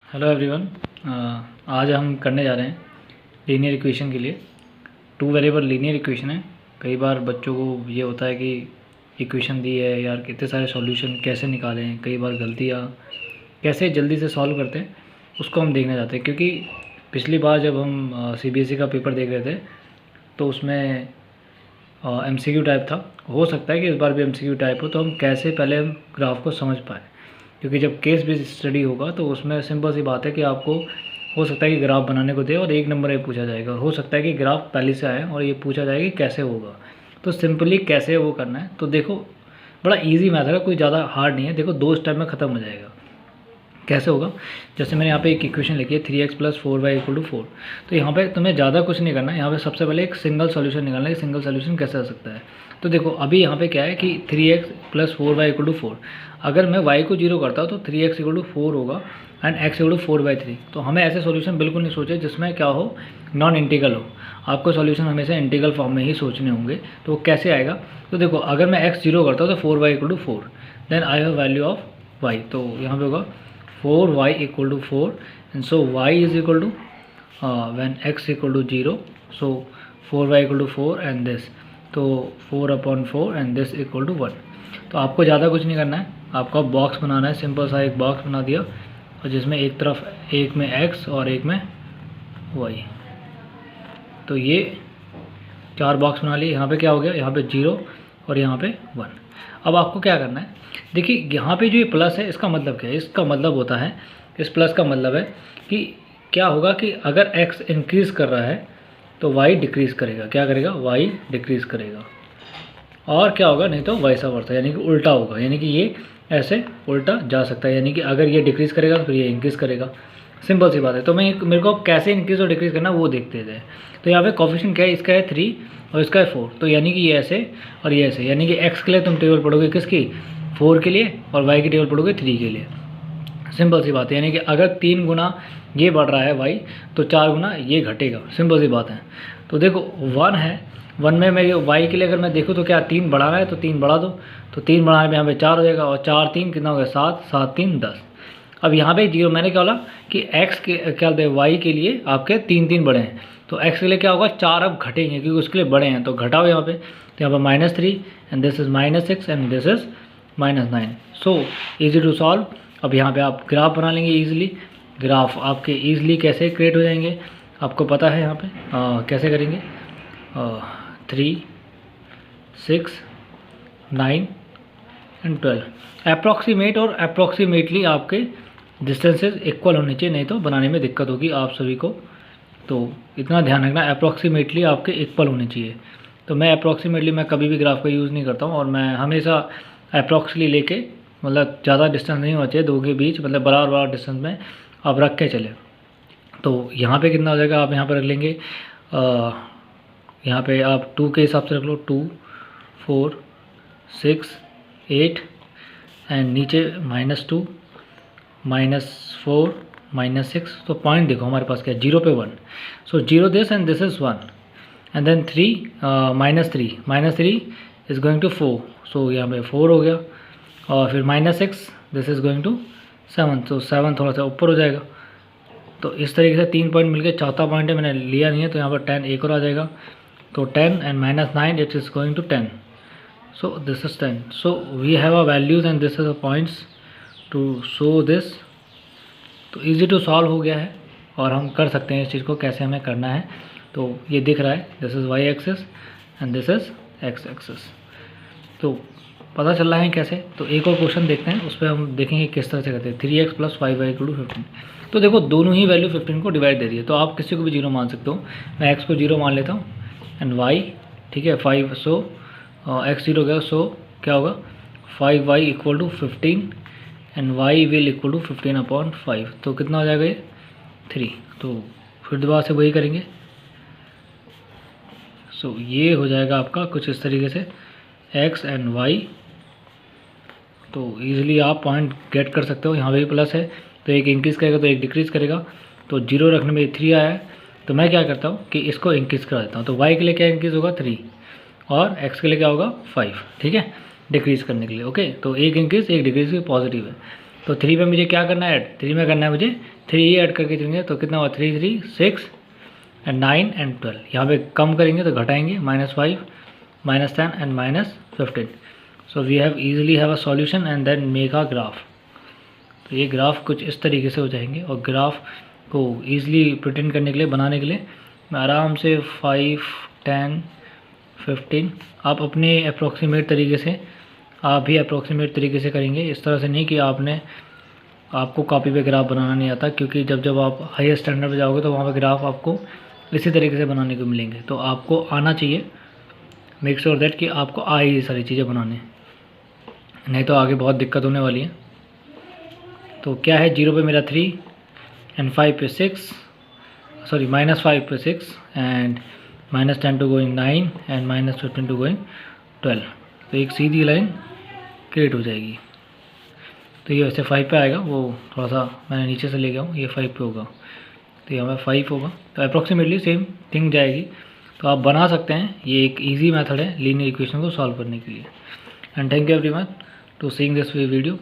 Hello everyone. आज हम करने जा रहे हैं लीनियर इक्वेशन के लिए। टू वेरिएबल लीनियर इक्वेशन है। कई बार बच्चों को ये होता है कि इक्वेशन दी है यार, कितने सारे सॉल्यूशन कैसे निकालें, कई बार गलतियाँ कैसे जल्दी से सॉल्व करते हैं उसको हम देखना चाहते हैं। क्योंकि पिछली बार जब हम सीबीएसई का पेपर देख रहे थे तो उसमें एमसीक्यू टाइप था। हो सकता है कि इस बार भी एमसीक्यू टाइप हो, तो हम कैसे पहले हम ग्राफ को समझ पाए। क्योंकि जब केस बेस्ड स्टडी होगा तो उसमें सिंपल सी बात है कि आपको हो सकता है कि ग्राफ बनाने को दे और एक नंबर ये पूछा जाएगा, और हो सकता है कि ग्राफ पहले से आए और ये पूछा जाएगा कि कैसे होगा। तो सिंपली कैसे वो करना है, तो देखो बड़ा इजी मैथड है, कोई ज़्यादा हार्ड नहीं है। देखो 2 स्टेप में ख़त्म हो जाएगा। कैसे होगा, जैसे मैंने यहाँ पे एक इक्वेशन लिखी है 3x + 4y = 4। तो यहाँ पे तुम्हें ज़्यादा कुछ नहीं करना है। यहाँ पे सबसे पहले एक सिंगल सॉल्यूशन निकालना है कि सिंगल सॉल्यूशन कैसे आ सकता है। तो देखो अभी यहाँ पे क्या है कि 3x + 4y = 4। अगर मैं y को 0 करता हूँ तो 3x = 4 होगा एंड x = 4/3। तो हमें ऐसे सॉल्यूशन बिल्कुल नहीं सोचे जिसमें क्या हो, नॉन इंटीग्रल हो। आपको सॉल्यूशन हमेशा इंटीग्रल फॉर्म में ही सोचने होंगे। तो वो कैसे आएगा, तो देखो अगर मैं x 0 करता हूँ तो 4y = 4, then I have value of y। तो यहाँ पे होगा 4y = 4 and so y is equal to when x = 0, so 4y = 4 and this, तो 4/4 and this = 1। तो आपको ज़्यादा कुछ नहीं करना है, आपको बॉक्स बनाना है। सिंपल सा एक बॉक्स बना दिया और जिसमें एक तरफ एक में x और एक में y। तो ये 4 बॉक्स बना लिए। यहाँ पे क्या हो गया, यहाँ पे 0 और यहाँ पे 1। अब आपको क्या करना है, देखिए यहाँ पे जो ये प्लस है इसका मतलब क्या है, इसका मतलब होता है, इस प्लस का मतलब है कि क्या होगा कि अगर x इंक्रीज़ कर रहा है तो y डिक्रीज़ करेगा। क्या करेगा, y डिक्रीज़ करेगा। और क्या होगा, नहीं तो वैसा वर्सा, यानी कि उल्टा होगा। यानी कि ये ऐसे उल्टा जा सकता है, यानी कि अगर ये डिक्रीज़ करेगा तो फिर ये इंक्रीज़ करेगा। सिंपल सी बात है। तो मेरे को कैसे इंक्रीज़ और डिक्रीज़ करना वो देखते थे। तो यहाँ पे कोफिशिएंट क्या है, इसका है 3 और इसका है 4। तो यानी कि ये ऐसे और ये ऐसे, यानी कि x के लिए तुम टेबल पढ़ोगे किसकी, 4 के लिए, और y की टेबल पढ़ोगे 3 के लिए। सिंपल सी बात है। यानी कि अगर 3 गुना ये बढ़ रहा है y तो 4 गुना ये घटेगा। सिंपल सी बात है। तो देखो 1 है, 1 में मेरे y के लिए अगर मैं देखूँ तो क्या 3 बढ़ाना है, तो 3 बढ़ा दो। तो 3 बढ़ाने में यहाँ पे 4 हो जाएगा, और 4 3 कितना हो गया, 7, 7 3 10। अब यहाँ पे 0, मैंने क्या बोला कि x के क्या बोलते हैं, y के लिए आपके 3 3 बड़े हैं, तो x के लिए क्या होगा, 4 अब घटेंगे क्योंकि उसके लिए बड़े हैं। तो घटाओ यहाँ पे, तो यहाँ पर -3 and this is -6 and this is -9। So easy to solve. अब यहाँ पे आप ग्राफ बना लेंगे ईजिली। ग्राफ आपके ईजिली कैसे क्रिएट हो जाएंगे आपको पता है। यहाँ पे कैसे करेंगे, 3 6 9 एंड 12 अप्रॉक्सीमेट, और अप्रॉक्सीमेटली आपके डिस्टेंसेस इक्वल होने चाहिए, नहीं तो बनाने में दिक्कत होगी आप सभी को। तो इतना ध्यान रखना, अप्रॉक्सीमेटली आपके इक्वल होने चाहिए। तो मैं अप्रॉक्सीमेटली मैं कभी भी ग्राफ का यूज़ नहीं करता हूँ, और मैं हमेशा अप्रॉक्सली लेके, मतलब ज़्यादा डिस्टेंस नहीं होना चाहिए दो के बीच, मतलब बराबर बराबर डिस्टेंस में आप रख के चले। तो यहाँ पे कितना हो जाएगा, आप यहाँ पर रख लेंगे, यहाँ पे आप 2 के हिसाब से रख लो, 2 4 6 8 एंड नीचे -2 -4 -6। तो पॉइंट देखो हमारे पास क्या है, 0 पे 1। So 0 this and this is 1 and then 3 -3 is going to 4। सो यहाँ पे 4 हो गया, और फिर -6 दिस इज़ गोइंग टू 7। तो 7 थोड़ा सा ऊपर हो जाएगा। तो इस तरीके से 3 पॉइंट मिलके चौथा पॉइंट है, मैंने लिया नहीं है, तो यहाँ पर 10 एक और आ जाएगा। तो 10 and -9 it is going to 10। So this is 10. So we have a values and this is a points to show this। तो easy to solve हो गया है, और हम कर सकते हैं इस चीज़ को कैसे हमें करना है। तो ये दिख रहा है, this is y axis and this is x axis। तो पता चल रहा है कैसे। तो एक और क्वेश्चन देखते हैं, उस पर हम देखेंगे किस तरह से करते हैं। 3x + 5y = 15। तो देखो दोनों ही वैल्यू 15 को डिवाइड दे रही है, तो आप किसी को भी 0 मान सकते हो। मैं x को 0 मान लेता हूँ एंड y, ठीक है, 5। सो x 0 गया, सो क्या होगा, 5y = 15 and y will equal to 15/5। तो कितना हो जाएगा ये, 3। तो फिर दोबारा से वही करेंगे। सो ये हो जाएगा आपका कुछ इस तरीके से x एंड y। तो ईजिली आप पॉइंट गेट कर सकते हो। यहाँ पे भी प्लस है, तो एक इंक्रीज़ करेगा तो एक डिक्रीज़ करेगा। तो 0 रखने में 3 आया है, तो मैं क्या करता हूँ कि इसको इंक्रीज़ करा देता हूँ। तो y के लिए क्या इंक्रीज़ होगा, 3, और x के लिए क्या होगा, 5। ठीक है, डिक्रीज़ करने के लिए। ओके, तो एक इंक्रीज़ एक डिक्रीज़ भी पॉजिटिव है। तो 3 में मुझे क्या करना है ऐड, 3 में करना है मुझे 3 ऐड करके देंगे तो कितना हुआ 3 3 6 एंड 9 एंड 12। यहाँ पे कम करेंगे तो घटाएंगे -5 -10 and -15। So we have easily have a solution and then make a graph. तो ये ग्राफ कुछ इस तरीके से हो जाएंगे और ग्राफ को ईजिली प्रिटेंड करने के लिए, बनाने के लिए मैं आराम से 5 10 15 आप अपने अप्रॉक्सीमेट तरीके से, आप भी अप्रॉक्सीमेट तरीके से करेंगे। इस तरह से नहीं कि आपको कॉपी पे ग्राफ बनाना नहीं आता, क्योंकि जब आप हायर स्टैंडर्ड पे जाओगे तो वहाँ पे ग्राफ आपको इसी तरीके से बनाने को मिलेंगे। तो आपको आना चाहिए, मेक श्योर दैट कि आपको आए ये सारी चीज़ें बनाने, नहीं तो आगे बहुत दिक्कत होने वाली है। तो क्या है, 0 पे मेरा 3 एंड 5 पे 6, सॉरी -5 पे 6 and -10 to going 9 and -15 to going 12। तो एक सीधी लाइन क्रिएट हो जाएगी। तो ये वैसे 5 पे आएगा, वो थोड़ा सा मैंने नीचे से ले गया हूँ, ये 5 पे होगा, तो यहाँ पे 5 होगा। तो अप्रॉक्सीमेटली सेम थिंग जाएगी। तो आप बना सकते हैं, ये एक इजी मेथड है लीनियर इक्वेशन को सॉल्व करने के लिए। And thank you everyone to seeing this video.